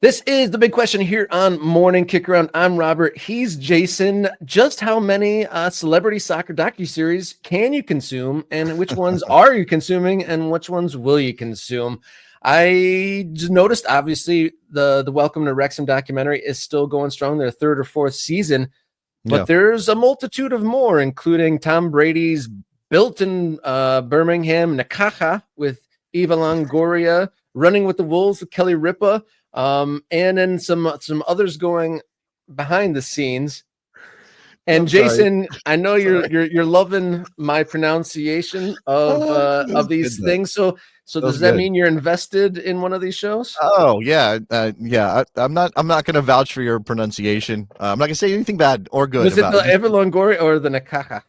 This is the big question here on Morning Kick Around. I'm Robert. He's Jason. Just how many celebrity soccer docuseries can you consume, and which ones are you consuming, and which ones will you consume? I just noticed, obviously, the Welcome to Wrexham documentary is still going strong. Their third or fourth season, but there's a multitude of more, including Tom Brady's Built in Birmingham Necaxa with Eva Longoria, Running with the Wolves with Kelly Ripa. And then some others going behind the scenes. And Jason, I know you're loving my pronunciation of these things. So does that mean you're invested in one of these shows? Oh yeah, yeah. I'm not going to vouch for your pronunciation. I'm not going to say anything bad or good. Was it the Eva Longoria or the Necaxa?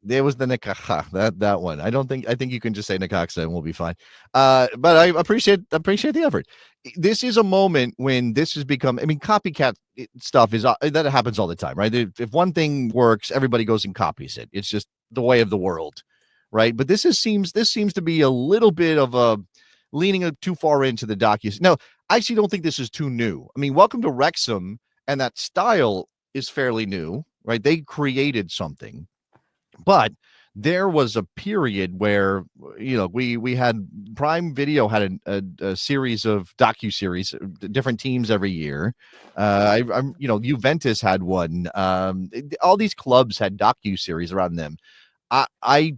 It was the Necaxa, that one. I think you can just say Necaxa and we'll be fine. But I appreciate the effort. This is a moment when this has become, copycat stuff is that happens all the time, right? If one thing works, everybody goes and copies it. It's just the way of the world, right? But this seems to be a little bit of a leaning too far into the docu. No, I actually don't think this is too new. Welcome to Wrexham and that style is fairly new, right? They created something. But there was a period where, we had Prime Video had a series of docuseries, different teams every year. Juventus had one. All these clubs had docuseries around them. I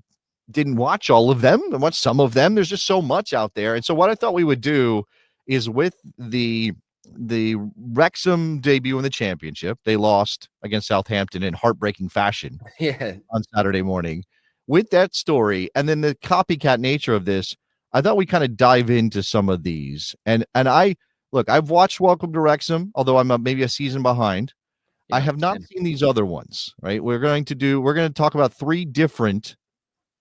didn't watch all of them. I watched some of them. There's just so much out there. And so what I thought we would do is with the Wrexham debut in the championship, they lost against Southampton in heartbreaking fashion on Saturday morning. With that story and then the copycat nature of this, I thought we kind of dive into some of these. And I've watched Welcome to Wrexham, although I'm maybe a season behind. I have not seen these other ones, right? We're going to talk about 3 different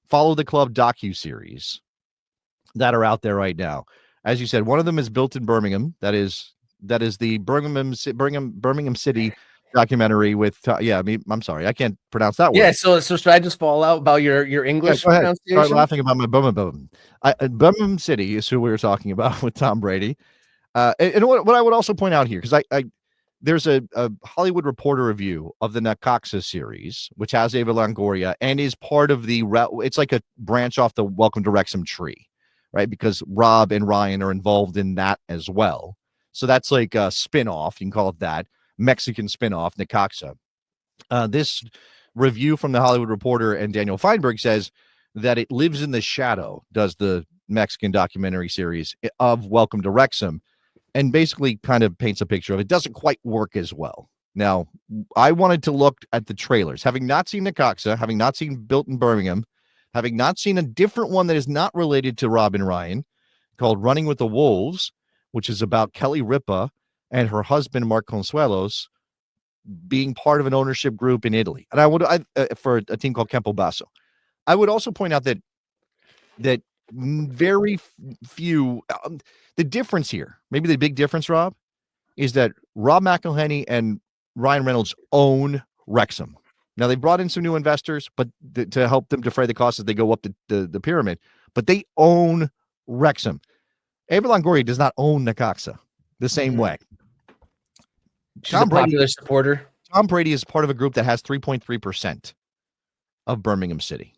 Follow the Club docuseries that are out there right now. As you said, one of them is Built in Birmingham. That is the Birmingham City documentary with I'm sorry, I can't pronounce that word. Yeah, so should I just fall out about your English pronunciation? Start laughing about my Birmingham City is who we were talking about with Tom Brady. And what I would also point out here, because there's a Hollywood Reporter review of the Necaxa series, which has Eva Longoria and is part of it's like a branch off the Welcome to Wrexham tree, right? Because Rob and Ryan are involved in that as well. So that's like a spin-off, you can call it that, Mexican spin-off, Necaxa. This review from the Hollywood Reporter and Daniel Feinberg says that it lives in the shadow, does the Mexican documentary series of Welcome to Wrexham, and basically kind of paints a picture of it. Doesn't quite work as well. Now, I wanted to look at the trailers. Having not seen Necaxa, having not seen Built in Birmingham, having not seen a different one that is not related to Rob and Ryan called Running with the Wolves, which is about Kelly Ripa and her husband, Mark Consuelos, being part of an ownership group in Italy. And I would, for a team called Campobasso. I would also point out that very few, the difference here, maybe the big difference, Rob, is that Rob McElhenney and Ryan Reynolds own Wrexham. Now, they brought in some new investors, but to help them defray the costs as they go up the pyramid, but they own Wrexham. Eva Longoria does not own Necaxa the same way. She's a popular supporter. Tom Brady is part of a group that has 3.3% of Birmingham City.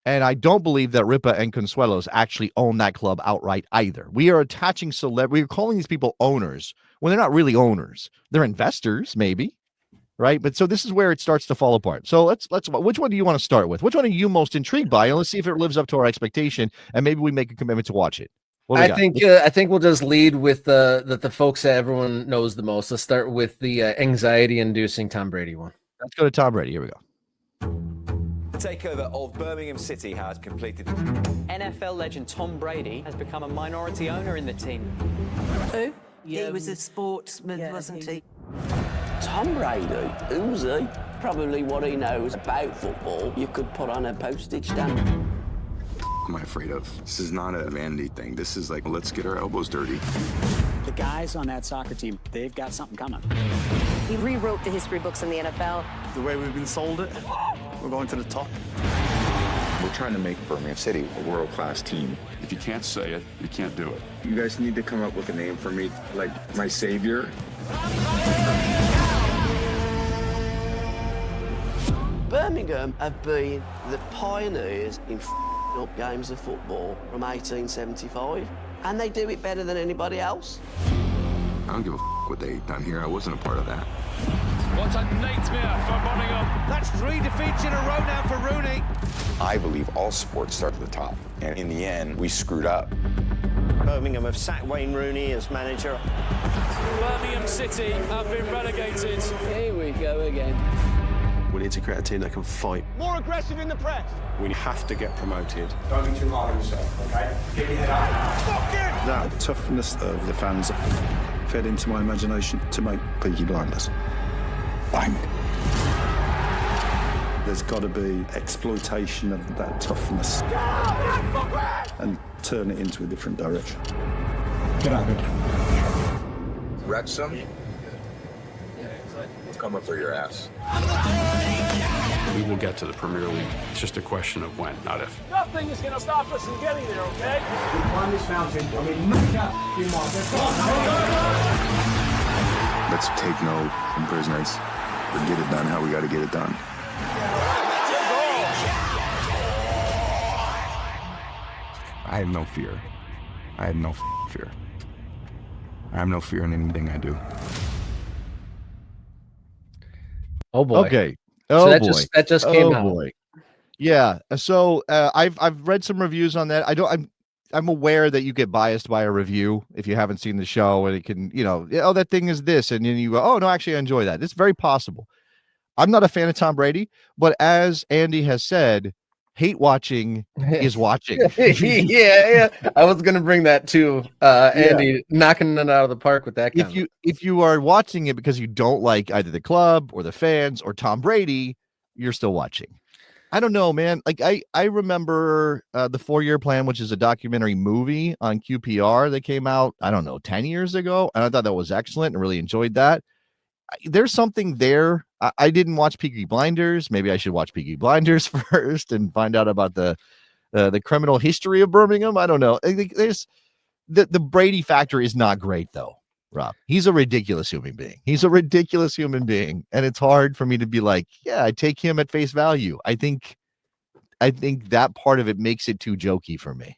And I don't believe that Ripa and Consuelos actually own that club outright either. We are attaching we're calling these people owners when they're not really owners. They're investors, maybe, right? But so this is where it starts to fall apart. So let's which one do you want to start with? Which one are you most intrigued by? And let's see if it lives up to our expectation, and maybe we make a commitment to watch it. I think we'll just lead with the folks that everyone knows the most. Let's start with the anxiety-inducing Tom Brady one. Let's go to Tom Brady. Here we go. The takeover of Birmingham City has completed. NFL legend Tom Brady has become a minority owner in the team. Who? He was a sportsman, wasn't he? Tom Brady? Who's he? Probably what he knows about football. You could put on a postage stamp. Am I afraid of? This is not a vanity thing. This is like, let's get our elbows dirty. The guys on that soccer team, they've got something coming. He rewrote the history books in the NFL. The way we've been sold it, we're going to the top. We're We're trying to make Birmingham City a world-class team. If you can't say it, you can't do it. You guys need to come up with a name for me, like my savior. Birmingham have been the pioneers in up games of football from 1875, and they do it better than anybody else. I don't give a what they done here. I wasn't a part of that. What a nightmare for Birmingham. That's 3 defeats in a row now for Rooney. I believe all sports start at the top, and in the end, we screwed up. Birmingham have sacked Wayne Rooney as manager. Birmingham City have been relegated. Here we go again. We need to create a team that can fight. More aggressive in the press. We have to get promoted. Don't be too hard on yourself, okay? Get your head up. That toughness of the fans fed into my imagination to make Peaky Blinders. Bang. There's got to be exploitation of that toughness and turn it into a different direction. Get out of here. Wrexham, come up for your ass. We will get to the Premier League. It's just a question of when, not if. Nothing is going to stop us from getting there, okay? We climb this mountain. I mean, knock out the Let's take no prisoners. We get it done how we got to get it done. I have no fear. I have no fear. I have no fear in anything I do. Oh boy. Okay. So Oh that boy. that just came out. Boy. Yeah. So I've read some reviews on that. I'm aware that you get biased by a review if you haven't seen the show, and it can, oh, that thing is this, and then you go, oh no, actually I enjoy that. It's very possible. I'm not a fan of Tom Brady, but as Andy has said, hate watching is watching. yeah. I was gonna bring that too. Andy knocking it out of the park with that. If you are watching it because you don't like either the club or the fans or Tom Brady, you're still watching. I don't know, man. Like I remember the 4-Year Plan, which is a documentary movie on QPR that came out, I don't know, 10 years ago. And I thought that was excellent and really enjoyed that. There's something there. I didn't watch Peaky Blinders. Maybe I should watch Peaky Blinders first and find out about the criminal history of Birmingham. I don't know. I think there's the Brady factor is not great though, Rob. He's a ridiculous human being. And it's hard for me to be like, yeah, I take him at face value. I think that part of it makes it too jokey for me.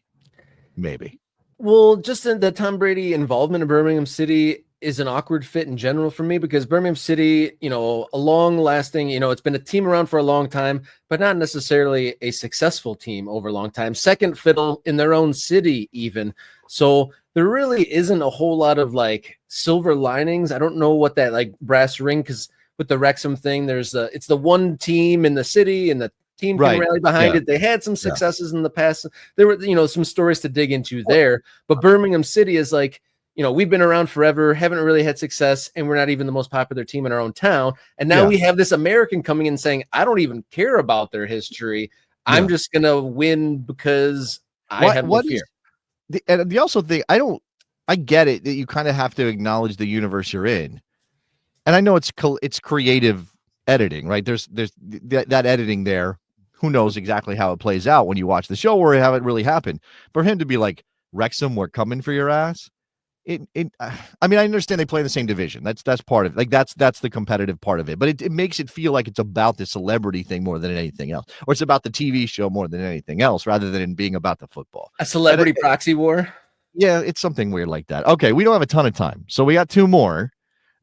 Maybe. Well, just the Tom Brady involvement in Birmingham City is an awkward fit in general for me, because Birmingham City, a long lasting, it's been a team around for a long time, but not necessarily a successful team over a long time. Second fiddle in their own city even. So there really isn't a whole lot of like silver linings. I don't know what that like brass ring, because with the Wrexham thing, it's the one team in the city and the team can rally behind it. They had some successes in the past. There were, some stories to dig into there, but Birmingham City is like, we've been around forever, haven't really had success, and we're not even the most popular team in our own town. And now we have this American coming in saying, I don't even care about their history. I'm just going to win because I have no fear. And the also thing, I get it that you kind of have to acknowledge the universe you're in. And I know it's creative editing, right? There's that editing there. Who knows exactly how it plays out when you watch the show or how it really happened. For him to be like, Wrexham, we're coming for your ass. I mean, I understand they play in the same division. That's part of it. Like that's the competitive part of it. But it makes it feel like it's about the celebrity thing more than anything else, or it's about the TV show more than anything else, rather than being about the football. A celebrity proxy war. Yeah, it's something weird like that. Okay, we don't have a ton of time, so we got 2 more.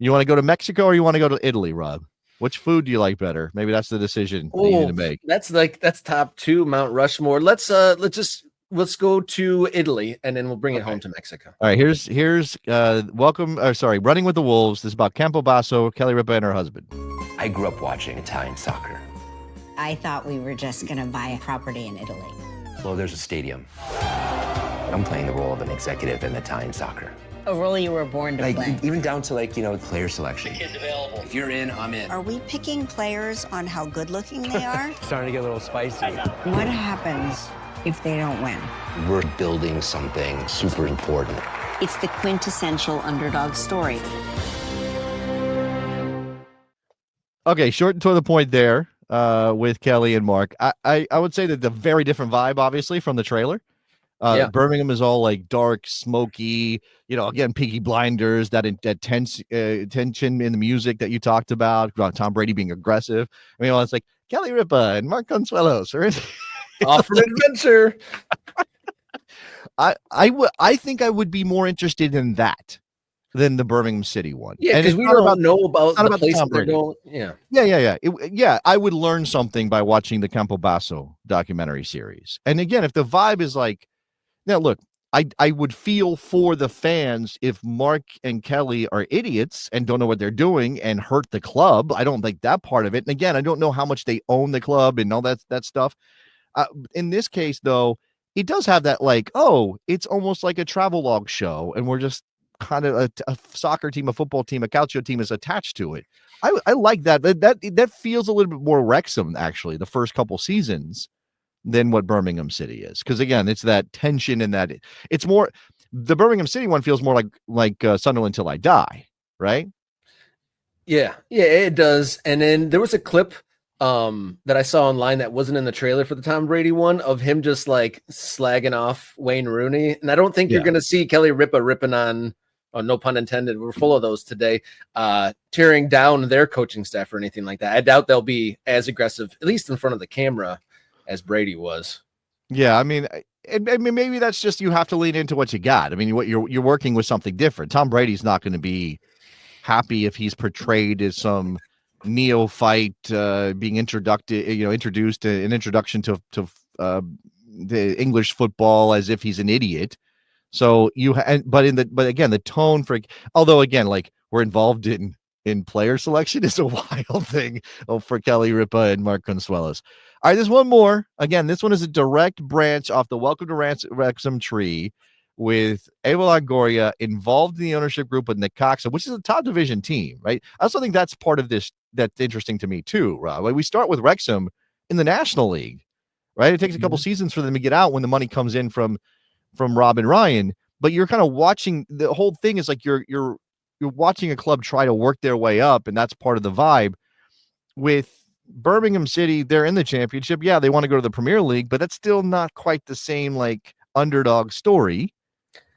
You want to go to Mexico or you want to go to Italy, Rob? Which food do you like better? Maybe that's the decision that you need to make. That's top 2, Mount Rushmore. Let's go to Italy, and then we'll bring it home to Mexico. All right, here's Running with the Wolves. This is about Campobasso, Kelly Ripa, and her husband. I grew up watching Italian soccer. I thought we were just going to buy a property in Italy. Well, there's a stadium. I'm playing the role of an executive in Italian soccer. A role you were born to play. Even down to player selection. If you're in, I'm in. Are we picking players on how good looking they are? Starting to get a little spicy. What happens if they don't win? We're building something super important. It's the quintessential underdog story. Okay, short and to the point there. with Kelly and Mark. I would say that the very different vibe, obviously, from the trailer. Yeah. Birmingham is all like dark, smoky, again, Peaky Blinders, that tense tension in the music that you talked about Tom Brady being aggressive. I mean, it's like Kelly Ripa and Mark Consuelos are off an adventure. I think I would be more interested in that than the Birmingham City one. Yeah, because we don't know about the place they're going. Yeah. I would learn something by watching the Campobasso documentary series. And again, if the vibe is like, now look, I would feel for the fans if Mark and Kelly are idiots and don't know what they're doing and hurt the club. I don't like that part of it. And again, I don't know how much they own the club and all that stuff. In this case, though, it does have that like, oh, it's almost like a travel log show, and we're just kind of a soccer team, a football team, a calcio team is attached to it. I like that. That feels a little bit more Wrexham, actually, the first couple seasons than what Birmingham City is. Because again, it's that tension and that it's more, the Birmingham City one feels more like Sunderland Till I Die, right? Yeah, it does. And then there was a clip that I saw online that wasn't in the trailer for the Tom Brady one of him just like slagging off Wayne Rooney. And I don't think you're going to see Kelly Ripa ripping on, no pun intended, we're full of those today, tearing down their coaching staff or anything like that. I doubt they'll be as aggressive, at least in front of the camera, as Brady was. Yeah, I mean, maybe that's just, you have to lean into what you got. I mean, what you're working with something different. Tom Brady's not going to be happy if he's portrayed as some neophyte being introduced an introduction to the English football as if he's an idiot. So but again, the tone for, although again, like we're involved in player selection is a wild thing for Kelly Ripa and Mark Consuelos. All right, there's one more. Again, this one is a direct branch off the Welcome to Wrexham tree with Evo Longoria involved in the ownership group with Necaxa, which is a top division team, right? I also think that's part of this that's interesting to me too, Rob. Like we start with Wrexham in the National League, right? It takes a couple seasons for them to get out when the money comes in from Rob and Ryan, but you're kind of watching, the whole thing is like you're watching a club try to work their way up, and that's part of the vibe. With Birmingham City, they're in the championship. Yeah, they want to go to the Premier League, but that's still not quite the same like underdog story.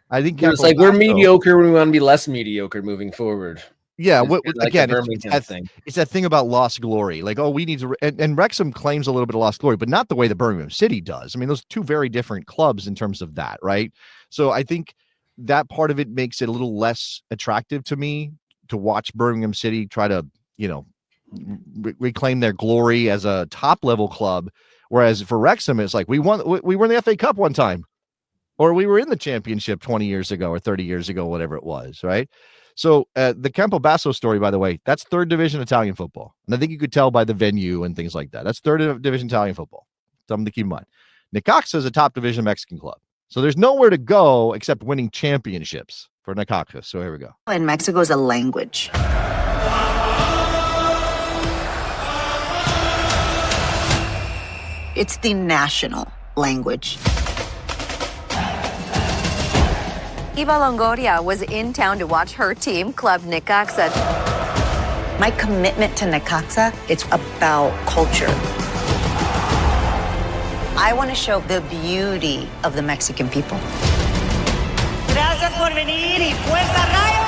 I think it's like we're mediocre. We want to be less mediocre moving forward. Yeah, like again, it's that thing about lost glory. Like, oh, we need to, and Wrexham claims a little bit of lost glory, but not the way the Birmingham City does. I mean, those two very different clubs in terms of that, right? So I think that part of it makes it a little less attractive to me to watch Birmingham City try to, reclaim their glory as a top level club. Whereas for Wrexham, it's like we were in the FA Cup one time, or we were in the championship 20 years ago or 30 years ago, whatever it was, right? So the Campobasso story, by the way, that's third division Italian football. And I think you could tell by the venue and things like that. That's third division Italian football. Something to keep in mind. Necaxa is a top division Mexican club. So there's nowhere to go except winning championships for Necaxa. So here we go. In Mexico is a language. It's the national language. Eva Longoria was in town to watch her team, Club Necaxa. My commitment to Necaxa, it's about culture. I want to show the beauty of the Mexican people. Gracias por venir y Fuerza Rayos!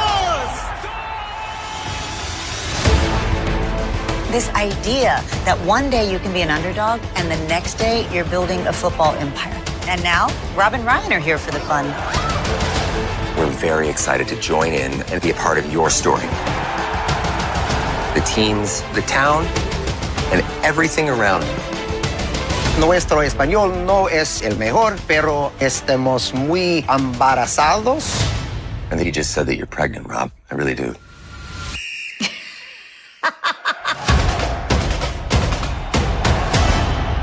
This idea that one day you can be an underdog and the next day you're building a football empire. And now, Rob and Ryan are here for the fun. We're very excited to join in and be a part of your story. The teams, the town, and everything around it. Nuestro español no es el mejor, pero estamos muy embarazados. I think you just said that you're pregnant, Rob. I really do.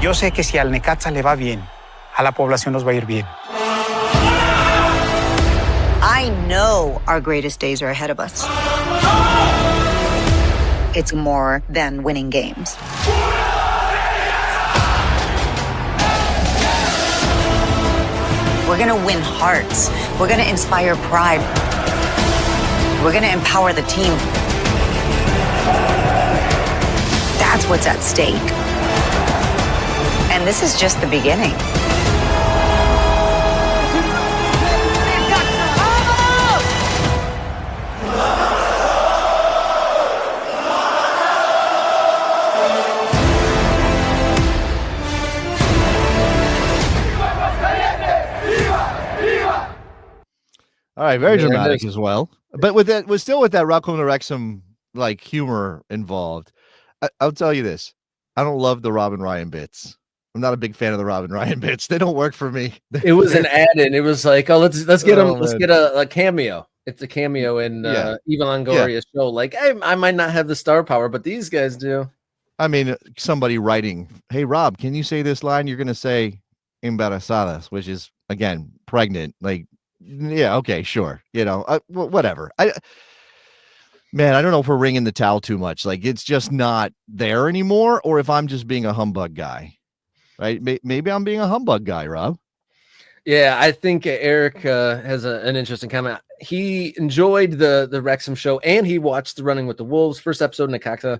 Yo sé que si al Necaxa le va bien, a la población nos va a ir bien. I know our greatest days are ahead of us. It's more than winning games. We're gonna win hearts. We're gonna inspire pride. We're gonna empower the team. That's what's at stake. And this is just the beginning. All right, very dramatic as well. But with that, still with that Welcome to Wrexham like humor involved. I'll tell you this: I don't love the Robin Ryan bits. I'm not a big fan of the Robin Ryan bits. They don't work for me. It was an add-in. It was like, oh, let's get him. Let's get a cameo. It's a cameo in Eva Longoria's show. Like, hey, I might not have the star power, but these guys do. I mean, somebody writing, "Hey Rob, can you say this line? You're going to say embarazadas," which is again pregnant. Like, yeah, okay, sure. Whatever. Man, I don't know if we're ringing the towel too much. Like, it's just not there anymore, or if I'm just being a humbug guy, right? Maybe I'm being a humbug guy, Rob. Yeah, I think Eric has an interesting comment. He enjoyed the Wrexham show, and he watched the Running with the Wolves first episode. Necaxa,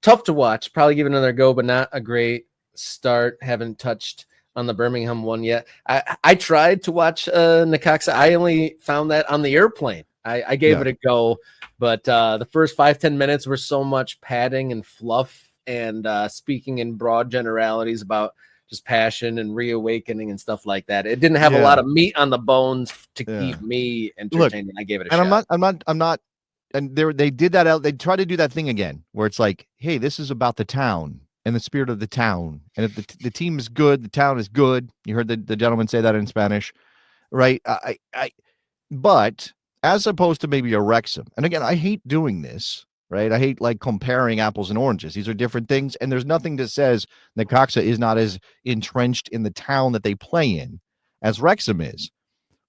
tough to watch. Probably give it another go, but not a great start. Haven't touched on the Birmingham one yet. I tried to watch Necaxa. I only found that on the airplane. I gave it a go, but the first 5-10 minutes were so much padding and fluff and speaking in broad generalities about just passion and reawakening and stuff like that. It didn't have a lot of meat on the bones to keep me entertained. Look, I gave it a shot. I'm not. And they did that out. They tried to do that thing again, where it's like, hey, this is about the town and the spirit of the town. And if the team is good, the town is good. You heard the gentleman say that in Spanish, right? But as opposed to maybe a Wrexham. And again, I hate doing this, right? I hate like comparing apples and oranges. These are different things. And there's nothing that says Necaxa is not as entrenched in the town that they play in as Wrexham is.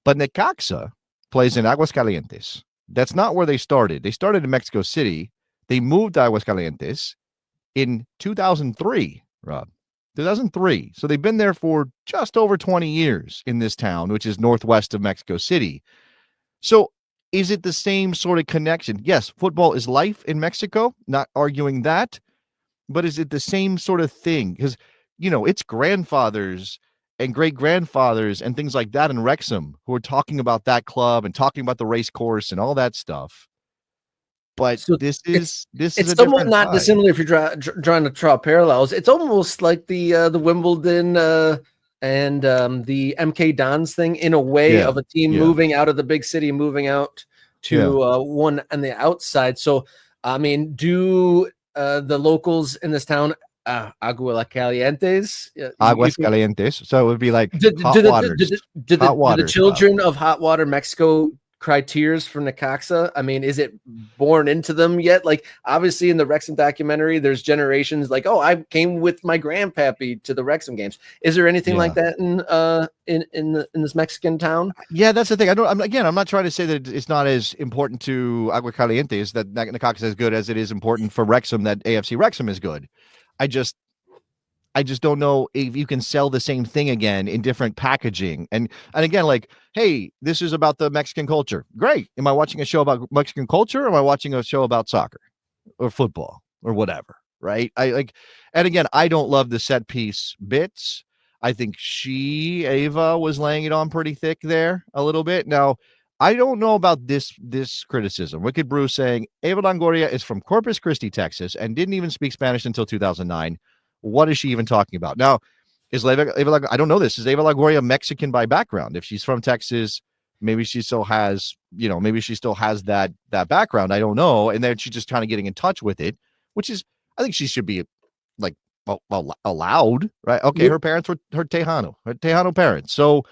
But Necaxa plays in Aguascalientes. That's not where they started. They started in Mexico City. They moved to Aguascalientes in 2003, Rob. 2003. So they've been there for just over 20 years in this town, which is northwest of Mexico City. So is it the same sort of connection? Yes, football is life in Mexico, not arguing that, but is it the same sort of thing? Because, it's grandfathers and great-grandfathers and things like that in Wrexham who are talking about that club and talking about the race course and all that stuff. But so this is somewhat not dissimilar if you're trying to draw parallels. It's almost like the Wimbledon and the MK Dons thing in a way of a team moving out of the big city, moving out to one on the outside. So, I mean, do the locals in this town, Aguascalientes? Aguascalientes. So it would be like hot waters. Do the children of hot water Mexico cry tears from Necaxa? I mean, is it born into them yet? Like, obviously in the Wrexham documentary, there's generations like, oh, I came with my grandpappy to the Wrexham games. Is there anything like that in this Mexican town? Yeah, that's the thing. I'm not trying to say that it's not as important to Aguascalientes that Necaxa is as good as it is important for Wrexham that AFC Wrexham is good. I just don't know if you can sell the same thing again in different packaging. And again, like, hey, this is about the Mexican culture. Great. Am I watching a show about Mexican culture? Or am I watching a show about soccer or football or whatever? Right. And again, I don't love the set piece bits. I think Ava was laying it on pretty thick there a little bit. Now, I don't know about this criticism. Wicked Brew saying Eva Longoria is from Corpus Christi, Texas, and didn't even speak Spanish until 2009. What is she even talking about? Now, is Eva I don't know this. Is Eva Longoria Mexican by background? If she's from Texas, maybe she still has, that background. I don't know. And then she's just kind of getting in touch with it, which is, I think she should be like allowed, right? Okay, her parents were her Tejano parents. So,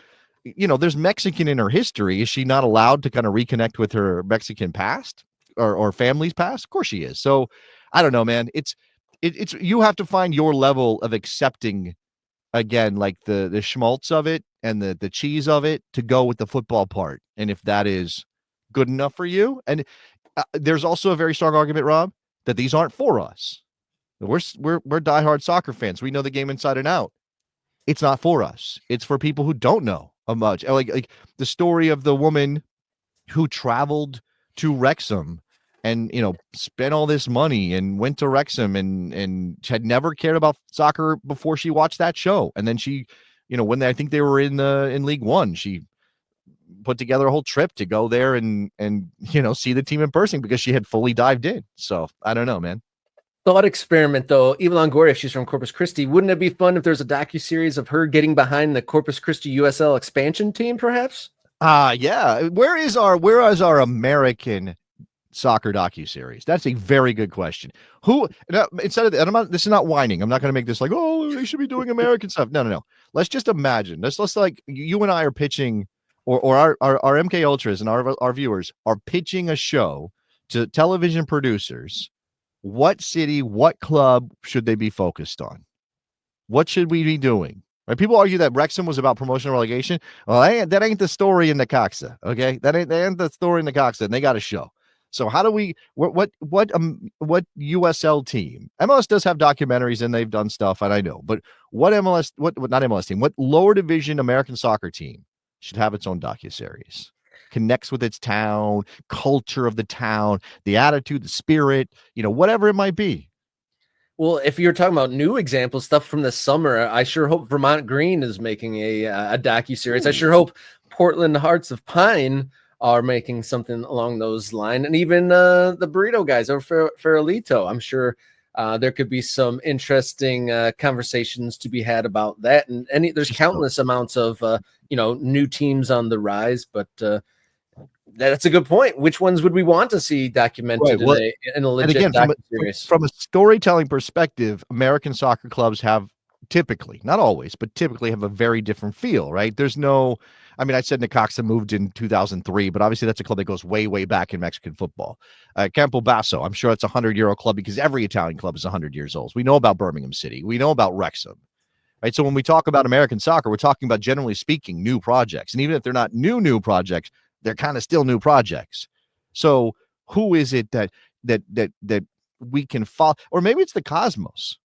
there's Mexican in her history. Is she not allowed to kind of reconnect with her Mexican past or family's past? Of course she is. So I don't know, man. It's you have to find your level of accepting, again, like the schmaltz of it and the cheese of it to go with the football part. And if that is good enough for you. And there's also a very strong argument, Rob, that these aren't for us. We're diehard soccer fans. We know the game inside and out. It's not for us. It's for people who don't know much. Like the story of the woman who traveled to Wrexham and spent all this money and went to Wrexham and had never cared about soccer before she watched that show. And then she, when I think they were in League One, she put together a whole trip to go there and see the team in person because she had fully dived in. So I don't know, man. Thought experiment though. Eva Longoria, she's from Corpus Christi. Wouldn't it be fun if there's a docuseries of her getting behind the Corpus Christi USL expansion team, perhaps? Yeah. Where is our American soccer docuseries? That's a very good question. Who, instead of this is not whining. I'm not going to make this like, oh, they should be doing American stuff. No. Let's just imagine. Let's like you and I are pitching, or our MK Ultras and our viewers are pitching a show to television producers. What city, what club should they be focused on? What should we be doing? Right? People argue that Wrexham was about promotion and relegation. Well, that ain't the story in Necaxa. Okay, that ain't the story in Necaxa, and they got a show. So how do we? What USL team? MLS does have documentaries and they've done stuff, and I know. But what MLS? What not MLS team? What lower division American soccer team should have its own docuseries? Connects with its town, culture of the town, the attitude, the spirit, whatever it might be. Well, if you're talking about new examples, stuff from the summer, I sure hope Vermont Green is making a docuseries. I sure hope Portland Hearts of Pine are making something along those lines, and even the burrito guys over Farolito. I'm sure there could be some interesting conversations to be had about that. And there's countless amounts of new teams on the rise, but. That's a good point. Which ones would we want to see documented in a legit docuseries? From a storytelling perspective, American soccer clubs have typically, not always, but typically have a very different feel, right? There's no, I said Necaxa moved in 2003, but obviously that's a club that goes way, way back in Mexican football. Campo Basso, I'm sure it's a 100-year-old club because every Italian club is 100 years old. We know about Birmingham City. We know about Wrexham. Right. So when we talk about American soccer, we're talking about, generally speaking, new projects. And even if they're not new projects, they're kind of still new projects. So who is it that we can follow? Or maybe it's the Cosmos,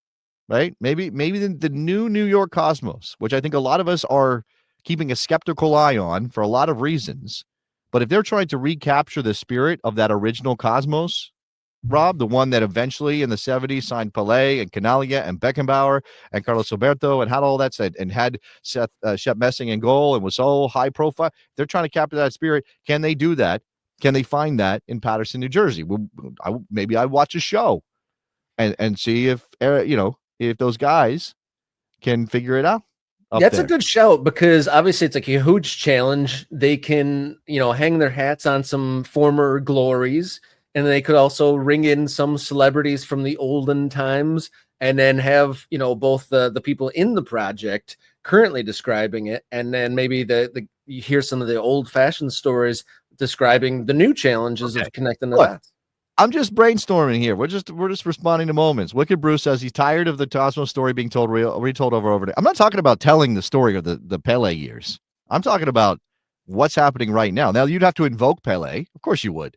right? Maybe the new New York Cosmos, which I think a lot of us are keeping a skeptical eye on for a lot of reasons. But if they're trying to recapture the spirit of that original Cosmos, Rob, the one that eventually in the 70s signed Pelé and Canalia and Beckenbauer and Carlos Alberto and had all that said and had Shep Messing in goal and was so high profile. They're trying to capture that spirit. Can they do that? Can they find that in Paterson, New Jersey? Maybe I watch a show and see if if those guys can figure it out. That's a good shout, because obviously it's like a huge challenge. They can hang their hats on some former glories. And they could also ring in some celebrities from the olden times, and then have, both the people in the project currently describing it, and then maybe you hear some of the old fashioned stories describing the new challenges of connecting the dots. I'm just brainstorming here. We're just responding to moments. Wicked Bruce says he's tired of the Cosmos story being retold over again. I'm not talking about telling the story of the Pele years. I'm talking about what's happening right now. Now you'd have to invoke Pele, of course you would.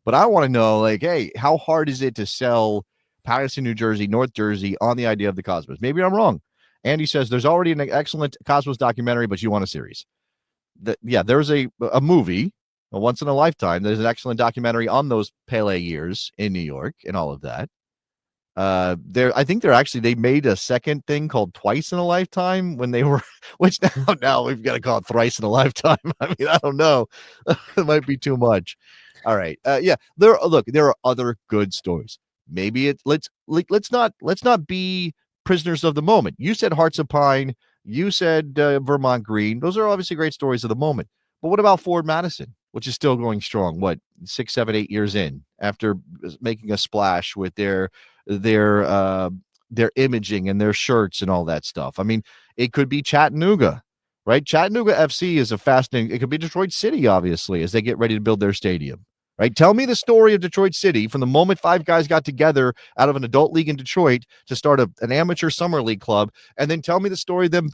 But I want to know, like, hey, how hard is it to sell Paterson, New Jersey, North Jersey on the idea of the Cosmos? Maybe I'm wrong. Andy says there's already an excellent Cosmos documentary, but you want a series. There's a movie, a once in a lifetime. There's an excellent documentary on those Pele years in New York and all of that. I think they made a second thing called Twice in a Lifetime when they were, which now we've got to call it Thrice in a Lifetime. I mean, I don't know. It might be too much. All right. There are other good stories. Maybe let's not be prisoners of the moment. You said Hearts of Pine. You said Vermont Green. Those are obviously great stories of the moment. But what about Ford Madison, which is still going strong? What, 6, 7, 8 years in after making a splash with their imaging and their shirts and all that stuff. I mean, it could be Chattanooga. Right? Chattanooga FC is a fascinating. It could be Detroit City, obviously, as they get ready to build their stadium. Right? Tell me the story of Detroit City from the moment 5 guys got together out of an adult league in Detroit to start an amateur summer league club, and then tell me the story of them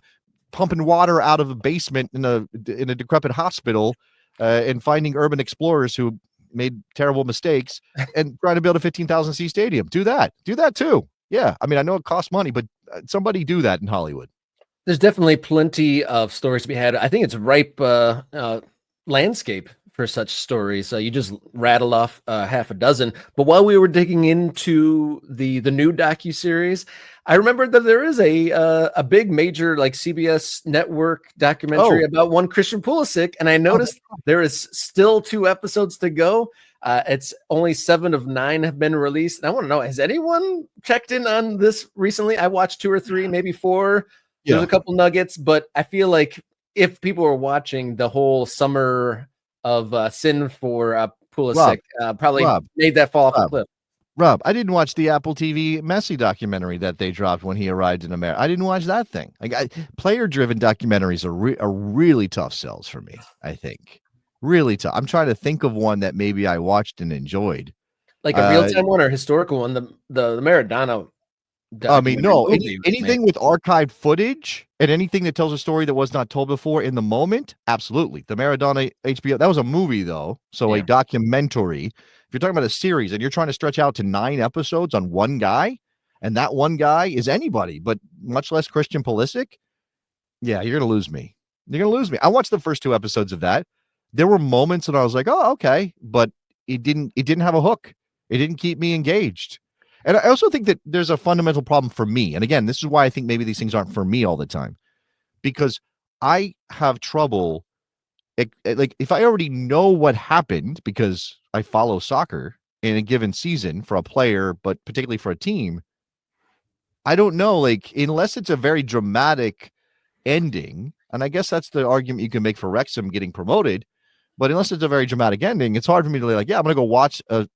pumping water out of a basement in a decrepit hospital and finding urban explorers who made terrible mistakes and trying to build a 15,000 seat stadium. Do that too. Yeah. I mean, I know it costs money, but somebody do that in Hollywood. There's definitely plenty of stories to be had. I think it's ripe landscape for such stories. You just rattled off half a dozen. But while we were digging into the new docuseries, I remembered that there is a big major like CBS network documentary about one Christian Pulisic, and I noticed there is still 2 episodes to go. It's only 7 of 9 have been released. And I want to know, has anyone checked in on this recently? I watched 2 or 3, maybe 4. There's a couple nuggets, but I feel like if people were watching the whole summer of sin for Pulisic, probably made that fall off a cliff. Rob, I didn't watch the Apple TV Messi documentary that they dropped when he arrived in America. I didn't watch that thing. Player-driven documentaries are really tough sells for me, I think. Really tough. I'm trying to think of one that maybe I watched and enjoyed. Like a real-time one or historical one, the Maradona. I mean, no, anything with archived footage and anything that tells a story that was not told before in the moment, absolutely. The Maradona HBO, that was a movie, though, so a documentary. If you're talking about a series and you're trying to stretch out to 9 episodes on one guy, and that one guy is anybody, but much less Christian Pulisic, yeah, you're going to lose me. You're going to lose me. I watched the first 2 episodes of that. There were moments that I was like, oh, okay, but it didn't have a hook. It didn't keep me engaged. And I also think that there's a fundamental problem for me. And again, this is why I think maybe these things aren't for me all the time, because I have trouble. Like if I already know what happened because I follow soccer in a given season for a player, but particularly for a team, I don't know, like unless it's a very dramatic ending. And I guess that's the argument you can make for Wrexham getting promoted. But unless it's a very dramatic ending, it's hard for me to like, yeah, I'm going to go watch a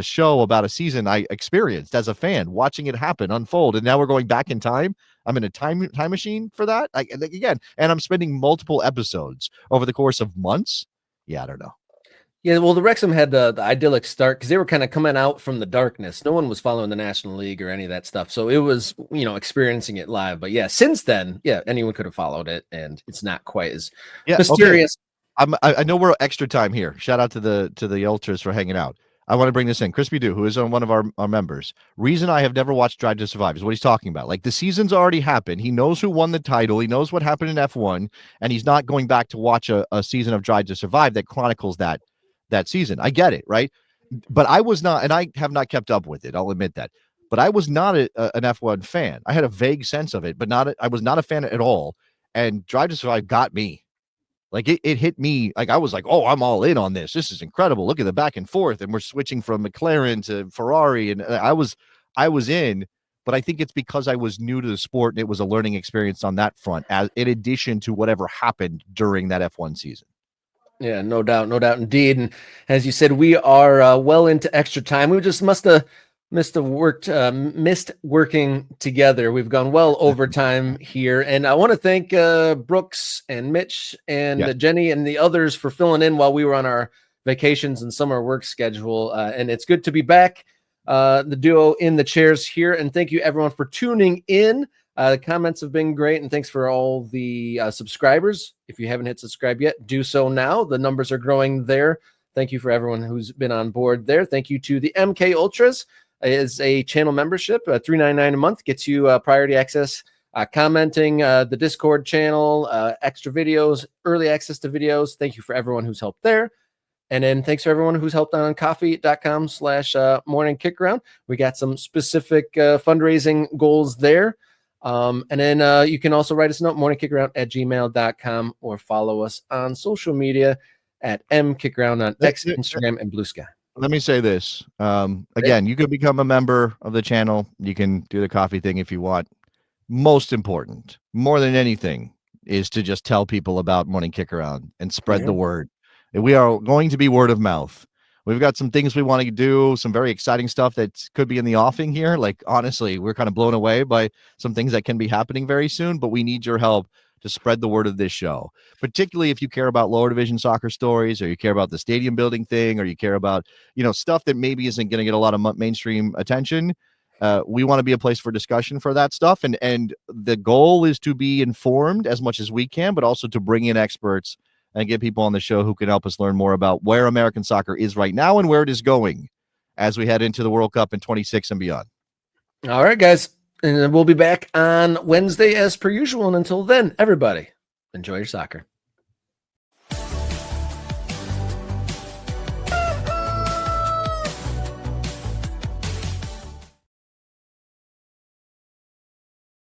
show about a season I experienced as a fan, watching it happen, unfold. And now we're going back in time. I'm in a time machine for that. Again, and I'm spending multiple episodes over the course of months. Yeah, I don't know. Yeah, well, the Wrexham had the idyllic start because they were kind of coming out from the darkness. No one was following the National League or any of that stuff. So it was, experiencing it live. But yeah, since then, yeah, anyone could have followed it. And it's not quite as mysterious. Okay. I know we're extra time here. Shout out to the ultras for hanging out. I want to bring this in. Crispy Doo, who is on one of our members. Reason I have never watched Drive to Survive is what he's talking about. Like the season's already happened. He knows who won the title. He knows what happened in F1, and he's not going back to watch a season of Drive to Survive that chronicles that season. I get it, right? But I was not, and I have not kept up with it. I'll admit that. But I was not an F1 fan. I had a vague sense of it, but I was not a fan at all. And Drive to Survive got me. Like it hit me. Like I was like, oh, I'm all in on this. This is incredible. Look at the back and forth, and we're switching from McLaren to Ferrari, and I was in. But I think it's because I was new to the sport, and it was a learning experience on that front, as in addition to whatever happened during that F1 season. Yeah, no doubt indeed. And as you said, we are well into extra time. We just missed working together. We've gone well over time here. And I want to thank Brooks and Mitch and Jenny and the others for filling in while we were on our vacations and summer work schedule. And it's good to be back, the duo in the chairs here. And thank you everyone for tuning in. The comments have been great, and thanks for all the subscribers. If you haven't hit subscribe yet, do so now. The numbers are growing there. Thank you for everyone who's been on board there. Thank you to the MK Ultras. Is a channel membership, $3.99 a month, gets you priority access, commenting, the Discord channel, extra videos, early access to videos. Thank you for everyone who's helped there. And then thanks for everyone who's helped on coffee.com/morning kickaround. We got some specific fundraising goals there. And then you can also write us a note, morningkickaround@gmail.com, or follow us on social media at mkickaround on X, Instagram, and Blue Sky. Let me say this. Again, you could become a member of the channel. You can do the coffee thing if you want. Most important, more than anything, is to just tell people about Morning Kickaround and spread the word. We are going to be word of mouth. We've got some things we want to do, some very exciting stuff that could be in the offing here. Like, honestly, we're kind of blown away by some things that can be happening very soon, but we need your help to spread the word of this show, particularly if you care about lower division soccer stories, or you care about the stadium building thing, or you care about, stuff that maybe isn't going to get a lot of mainstream attention. We want to be a place for discussion for that stuff. And the goal is to be informed as much as we can, but also to bring in experts and get people on the show who can help us learn more about where American soccer is right now and where it is going as we head into the World Cup in 26 and beyond. All right, guys. And we'll be back on Wednesday as per usual. And until then, everybody, enjoy your soccer.